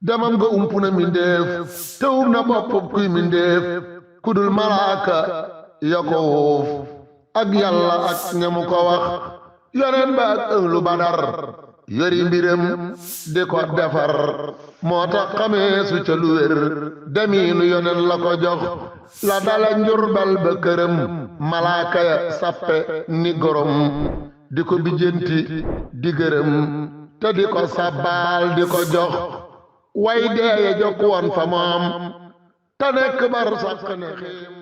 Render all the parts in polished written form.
demam nga ump na mindéef te um na bopp kuy mindéef kudul malaaka ya ko wuuf ak yàlla ak ñamu ko wax yoneen ba ak ënglu badar yori mbiram di ko defar moo tax xamee su ca lu wér demiinu yoneen la ko jox la dala njurbal ba këram malaaka ya sappe ni gorom di ko bijjanti di gërëm te di ko sabbaal di ko jox way deeye jokk woon fa moom te nekk bar sàkk ne xiim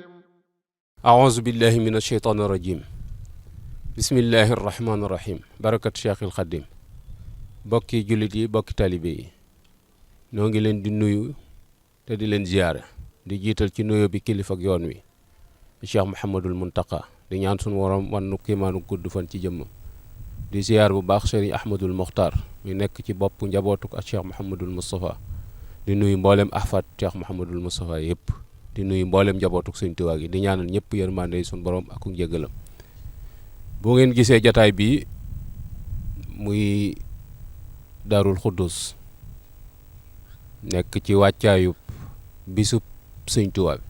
aouzu billahi min asheytaan irrajim bismillahi irrahmani irrahim barakat cheikhil xadim bokki jullit yi bokki talibe yi noo ngi leen di nuyu te di leen ziyaare di jiital ci nuyu bi kilifa ak yoon wi cheikh Mouhamadul Muntaqa di ñaan sunu waram wannu kiimaanu gudd fan ci jëmmam di ziyaar bu baax sëriñ Ahmadul Mokhtar mi nekk ci bopp njabootuk ak cheikh Mouhamadul Moustapha di nuyu mboolem ahfad cheikh Mouhamadul Moustapha yëpp di nuyu mboolem njabootuk sëñ Tuubaa gi di ñaanal ñëpp yërmande yi sunu borom ak njëgalam boo ngeen gisee jataay bi muy Daarul Xuddus nekk ci wàccaayub bisub sëñ Tuubaa bi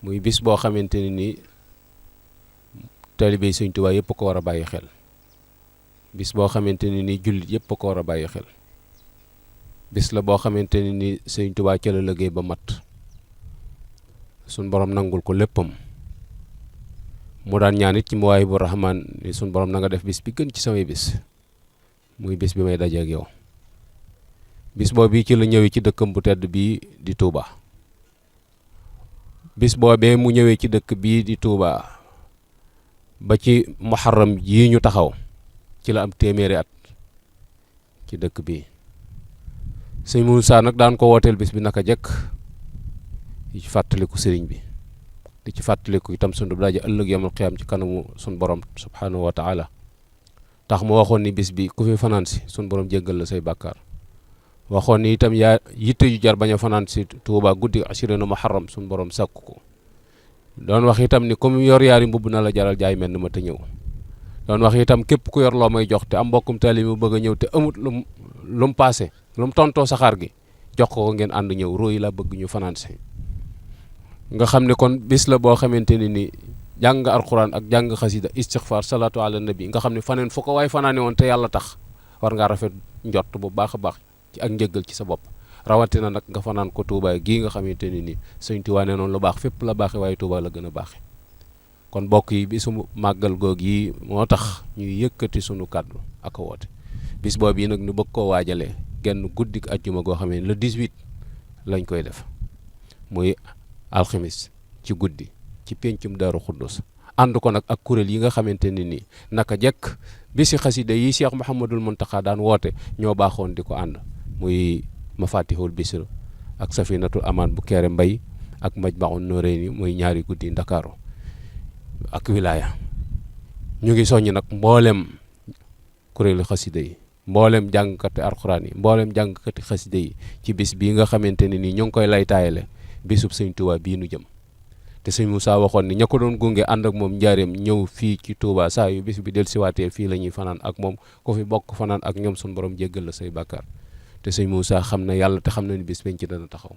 muy bis boo xamante ne ni taalibe sëñ Tuubaa yëpp ko war a bàyyi xel bis boo xamante ne ni jullit yëpp ko war a bàyyi xel bis la boo xamante ne ni sëñ Tuubaa ca la liggéey ba mat suñ borom nangul ko léppam mu daan ñaan it ci Mawaahibu Rahmaan ni suñ borom na nga def bis bi gën ci samay bis muy bis bi may daje ak yow bis boobu ci la ñëwee ci dëkkam bu tedd bii di Touba bis boobee mu ñëwee ci dëkk bii di Touba ba ci muharram jii ñu taxaw ci la am téeméeri at ci dëkk bii sëñ Moussa nag daan ko wooteel bis bi naka jekk di ci fàttaliku sëriñ bi di ci fàttaliku itam sunu daje ëllëg yamal xiyaam ci kanamu sunu borom subhanahu wa taala tax mu waxoon ni bis bi ku fi fanaan si sunu borom jéggal la say bàkkaar waxoon ni itam yaa yitte yu jar bañ a fanaan si Tuuba guddi ashirina muharram sunu borom sàkku ko doon wax itam ni comme yor yaari mbubb na la jaral jaay mel ni ma te ñëw doon wax itam képp ku yor loo may jox te am mbokkum taalibe mu bëgg a ñëw te amut lu mu paase lu mu tontoo saxaar gi jox ko ngeen ànd ñëw róoyi la bëgg ñu fanaan si nga xam ne kon bis la boo xamante ne ni jàng alquran ak jàng xasida istixfar salaatu ala nabi nga xam ne faneen fu ko waay fanaane woon te yàlla tax war ngaa rafet njott bu baax a baax ci ak njëggal ci sa bopp rawatina nag nga fanaan ko Touba gii nga xamante ne ni sëñ Tuubaa nee noonu lu baax fépp la baaxe waaye Touba la gën a baaxe kon bokk yi bisu màggal goog yi moo tax ñuy yëkkati sunu kàddu ak a woote bis boobu yi nag ñu bëgg koo waajalee genn guddik ajjuma goo xam ne le 18 lañ koy def muy alxamis ci guddi ci péncum Daaru Xuddus ànd ko nag ak kuréel yi nga xamante ne nii naka jekk bisi xasida yi Cheikh Mouhamadul Muntaqa daan woote ñoo baaxoon di ko ànd muy Mafatihul Bisr ak Safinatul Amaan bu Kéré Mbay ak Majmahun Nurayni muy ñaari guddi Ndakaaru ak wilaya ñu ngi soññ nag mboolem kuréelu xasida yi mboolem jàngkati alxuraan yi mboolem jàngkati xasida yi ci bis bii nga xamante ne nii ñu ngi koy lay taayale bisub sëñ Touba bii nu jëm te sëñ Moussa waxoon ni ña ko doon gunge ànd ak moom njaareem ñëw fii ci Touba saa yu bis bi del siwaatee fii la ñuy fanaan ak moom ku fi bokk fanaan ak ñoom suñu borom jéggal la say bàkkaar te sëñ Moussa xam na yàlla te xam na ni bis bañ ci dana taxaw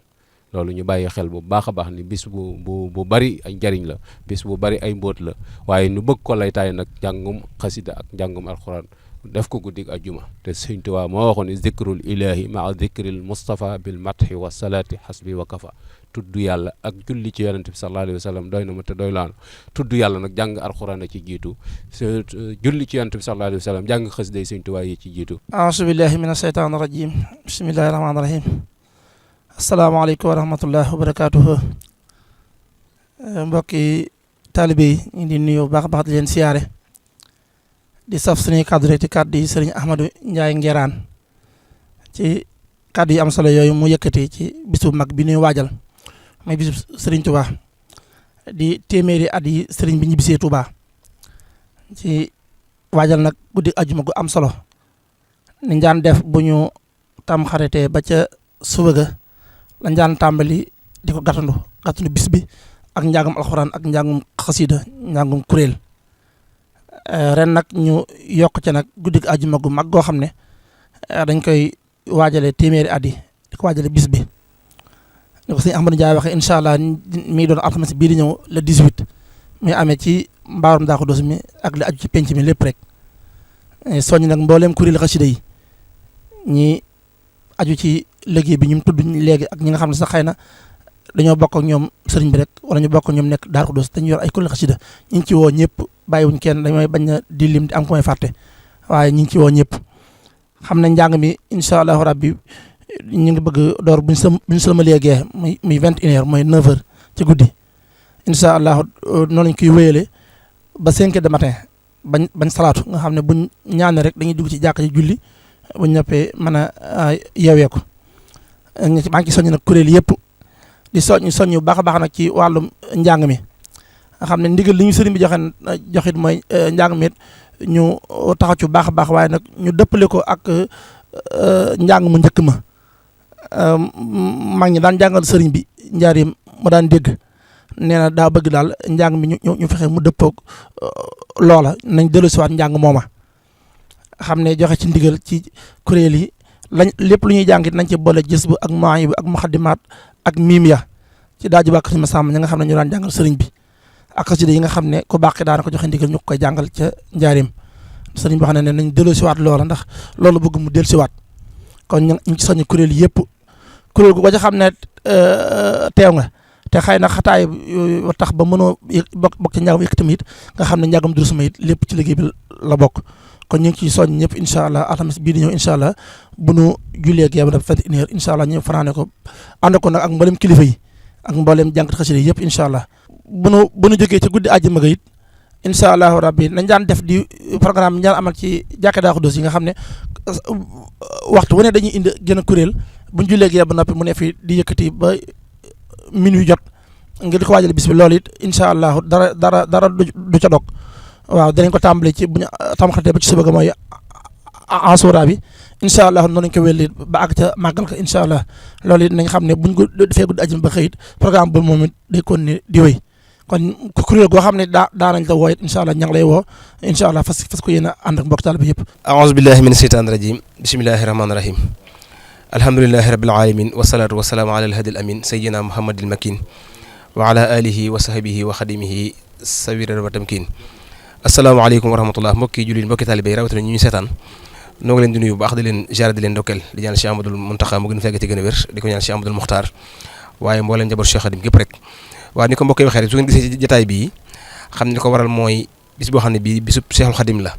loolu ñu bàyyi xel bu baax a baax ni bis bu bari ay njariñ la bis bu bari ay mbóot la waaye nu bëgg ko lay taay nag jàngum xasida ak jàngum alxuraan def ko guddik ajjuma te sëñ Tuubaa moo waxoon ni zikrul ilahi maa zikril Mustafa bil mathi wa salaati hasbi wa kafa tudd yàlla ak julli ci yonente bi sallallahu alayhi wa sallam doy na ma te doy laanu tudd yàlla nag jàng alxuraan ci jiitu julli ci yonente bi sallallahu alayhi wa sallam jàng xasida yi sëñ Tuubaa yi ci jiitu a'uuzu billahi mina shaytaani rajim bismillahi rahmaani rahim asalaamaaleykum wa rahmatullahi wa barakaatuhu mbokki taalibe yi ñu ngi di nuyu bu baax a baax di leen siyaare di saf suñuy kaddu rek ci kaddu yi sëriñ Ahmadou Ndiaye Nguerane ci kaddu yi am solo yooyu mu yëkkati ci bisu mag bi ñuy waajal muy bisu sëriñ Touba di téeméeri at yi sëriñ bi ñibbisee Touba ci waajal nag guddi ajuma gu am solo ni njaan def bu ñu tam xaritee ba ca suba ga la njaan tàmbali di ko gàttandu bis bi ak njàngum alxuraan ak njàngum xasida njàngum kuréel ren nag ñu yokk ci nag guddi ajuma gu mag goo xam ne dañ koy waajale téeméeri at yi di ko waajale bis bi ni ko sëñ Ahmadou Ndiaye waxee incha allah mi doon alxames bii di ñëw le 18 mi amee ci mbaarum Daaru Xudoos mi ak li aju ci penc mi lépp rek soññ nag mbooleem kuréel xasida yi ñi aju ci liggéey bi ñu tudd léegi ak ñi nga xam ne sax xëy na dañoo bokk ak ñoom sëriñ bi rek wala ñu bokk ak ñoom nekk Daaru Xudoos dañu yor ay kuréel xasida ñu ngi ci woo ñëpp bàyyiwuñ kenn dañooy bañ na di lim di am ko may fàtte waaye ñu ngi ci woo ñëpp xam ne njàng mi incha allahu rabbi ñu ngi bëgg door buñ sëlma léegee muy 21h mooy 9h ci guddi incha allah noonu lañ koy wéyale ba 5h du matin bañ salaatu nga xam ne buñ ñaane rek dañuy dugg ci jàkka ji julli buñ ñëppee mën a yeewee ko maa ngi soññ nag kuréel yëpp di soññ bu baax a baax nag ci wàllum njàng mi nga xam ne ndigal li ñu sëriñ bi joxit mooy njàng mi ñu taxaw ci bu baax a baax waaye nag ñu dëppale ko ak njàng mu njëkk ma mag ñi daan jàngal sëriñ bi njaarim mu daan dégg nee na daa bëgg daal njàng mi ñu fexe mu dëppoog loola nañ dellusiwaat njàng mooma xam ne joxe ci ndigal ci kuréel yi lañ lépp lu ñuy jàngit nañ ci boole gis bu ak maay bu ak muxaddimaat ak miim ya ci daaju bàkk si ma sàmm ñi nga xam ne ñu daan jàngal sëriñ bi ak xasida yi nga xam ne ku baax daana ko joxe ndigal ñu ko koy jàngal ca njaarim sëriñ bi wax ne nañ dellusiwaat loola ndax loolu bëgg mu dellusiwaat kon ñu ngi ci soññ kuréel yëpp kuréel gu ko ci xam ne teew nga te xëy na xataay tax ba mënoo bokk ci njàngam yëkkati it nga xam ne njàngam durus ma it lépp ci liggéey bi la bokk kon ñu ngi ciy soññ ñëpp incha allah alxames bii di ñëw incha allah bu nu jullee ak yow dafa 21h incha allah ñu fanaane ko ànd ko nag ak mboolem kilifa yi ak mboolem jàngat xasida yëpp incha allah bu nu jógee ci guddi àjjuma ga it incha allahu rabbi nañ daan def di programme bi ñu daan amal ci jàkka Daaru Xudoos yi nga xam ne waxtu wu ne dañuy indi gën a kuréel buñ jullee ak yow ba noppi mu ne fi di yëkkati ba minuit jot ngir di ko waajal bis bi loolu it incha allah dara du ca dog waaw danañ ko tàmbali ci bu ñu tamxatee ba ci suba ga mooy asura bi incha allah noonu lañ ko wéli ba àgg ca màggal ko incha allah loolu it nañ xam ne buñ ko defee guddi ajum ba xëyit programme boobu moom it day kon ne di wéy kon kuréel goo xam ne daanañ la woo it incha allah ña ngi lay woo incha allah fas ko yéen a ànd ak mbokk taalibe bi yëpp aouzu billahi min asheytaani rajim bismillahi rahmaani rahim alhamdulilahi rabbil alamin wasalaatu wasalaamu ala alhadi al amin sayyidina muhammadil makin wa ala alihi wa sahbihi wa xadimihi sawiran wa tamkin asalaamaaleykum wa rahmatullah mbokki jullit mbokki taalibe yi rawatina ñu seetaan noo ngi leen di nuyu bu baax di leen ziar di leen ndokkeel di ñaan Cheikh Amadou Muntaxa mu gën a fekk ci gën a wér di ko ñaan Cheikh Amadou Muxtaar waaye mbooleem njaboot Cheikh Xadim gépp rek waaye ni ko mbokk yi waxee rek su ngeen gisee ci jotaay bii xam ne li ko waral mooy bis boo xam ne bii bisub Cheikhul Xadim la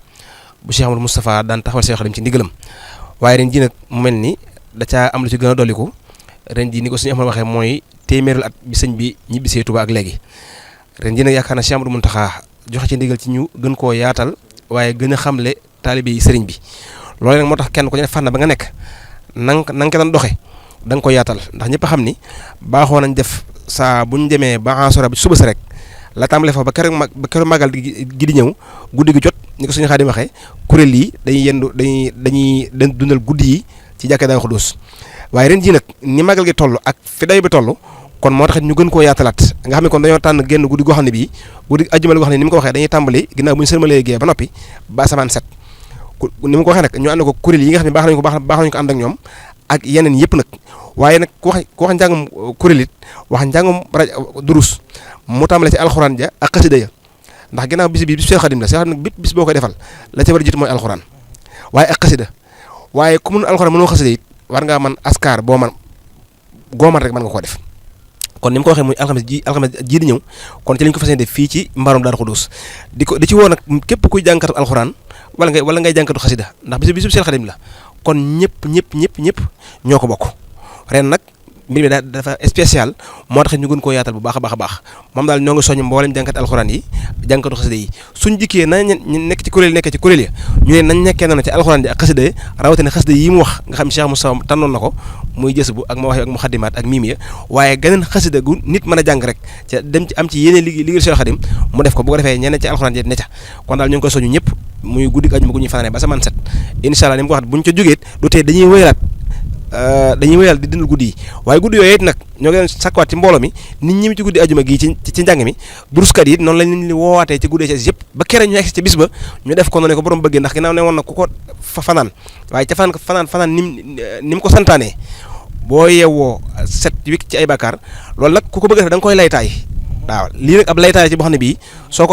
bu Cheikh Amadou Moustapha daan taxawal Cheikh Xadim ci ndigalam waaye ren ji nag mu mel ni da caa am lu ci gën a dolliku ren ji ni ko suñu amal waxee mooy téeméeral at bi sëñ bi ñibbisee Touba ak léegi ren ji nag yaakaar na Cheikh Amadou Muntaxa joxe ci ndigal ci ñu gën koo yaatal waaye gën a xamle taalibe yi sëriñ bi loolu nag moo tax kenn ku ne fànn ba nga nekk na nga ko doon doxe da nga ko yaatal ndax ñëpp a xam ni baaxoo nañ def saa bu ñu demee ba asura bi suba si rek la tàmbale fa ba keroog màggal gi di ñëw guddi gi jot ni ko suñu Xaadim waxee kuréel yi dañuy dundal guddi yi ci jàkkee Daaru Xudoos waaye ren ji nag ni màggal gi toll ak fi day bi toll kon moo tax ñu gën koo yaatalaat nga xam ne kon dañoo tànn génn guddi goo xam ne bii guddi ajjuma la goo xam ne ni mu ko waxee dañuy tàmbali ginnaaw bu ñu sërmalee gee ba noppi ba asamaan set ni mu ko waxee nag ñu ànd ko kuréel yi nga xam ne baax nañu ko ànd ak ñoom ak yeneen yëpp nag waaye nag ku wax njàngum kuréel it wax njàngum durus mu tàmbale ci alxuraan ja ak xasida ya ndax ginnaaw bis bi bis Seex Xadim la Seex Xadim nag bépp bis boo koy defal la ca war a jiitu mooy alxuraan waaye ak xasida waaye ku mun alxuraan mënoo xasida it war ngaa mën askar boo man gooman rek mën nga koo def kon ni mu ko waxee muy alxames ji di ñëw kon ci lañ ko fas yéene def fii ci mbaarum Daaru Xudoos di ci woo nag képp kuy jànkatu alxuraan wala ngay jànkatu xasida ndax bisu Seex Xadim la kon ñëpp ñoo ko bokk ren nag mbir mi dafa spécial moo tax ñu gën koo yaatal bu baax a baax moom daal ñoo ngi soññ mboolem jànkat alxuraan yi jànkatu xasida yi suñ jikkee nañ nekk ci kuréel ya ñu ne nañ nekkee noonu ci alxuraan ji ak xasida yi rawatina xasida yi mu wax nga xam Cheikh Moussa tànnoon na ko muy jës bu ak ma wax ak muxaddimaat ak miimiya waaye geneen xasida gu nit mën a jàng rek ca dem ci am ci yeneen liggéey Cheikh Xadim mu def ko bu ko defee ñeneen ci alxuraan ji ne ca kon daal ñu ngi koy soñu ñëpp muy guddi ajuma gu ñuy fanaane ba asamaan set incha allah ni mu ko wax bu ñu ca jógee du tee dañuy wéyalaat dañuy wéyal di dindal guddi yi waaye guddi yooyu it nag ñoo ngi leen sakkuwaat ci mbooloo mi nit ñi ci guddi ajuma gii ci njàng mi duruskat yi noonu lañ leen di woowaatee ci guddi ci yëpp ba kere ñu egsi ci bis ba ñu def ko noonu ko borom bëggee ndax ginnaaw ne woon na ku ko fanaan waaye ca fanaan ni mu ko santaanee boo yeewoo set wik ci ay bakkaar loolu nag ku ko bëgg a def da nga koy laytaay waaw lii nag ab laytaay ci boo xam ne bii soo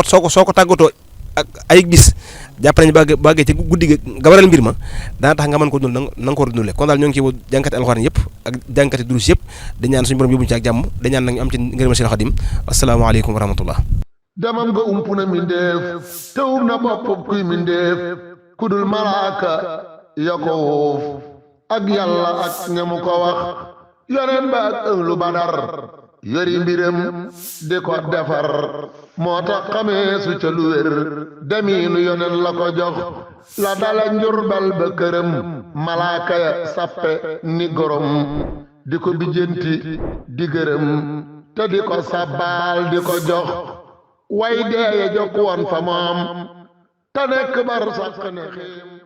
ko tàggatoo ak ay bis jàpp nañu bàggee ci guddi ga waral mbir ma dana tax nga mën ko dund na nga ko war a dundee kon daal ñoo ngi ci woo jànkati alxuraan yëpp ak jànkati durus yëpp di ñaan suñu borom yóbbuñu ci ak jàmm di ñaan nag ñu am ci ngërëmal Seex Xaadim asalaamaaleykum wa rahmatullah demam nga ump na mindeef tewum na bopp kuy mindeef kudul malaaka ya ko wuuf ak yàlla ak ñamu ko wax yoneen ba ak ënglu badar yori mbiram di ko defar moo tax xamee su ca lu wér demiinu yoneen la ko jox la dala njurbal ba këram malaaka ya sappe ni gorom di ko bijjanti di gërëm te di ko sabbaal di ko jox way deeye jokk woon fa moom te nekk bar sàq ne xiim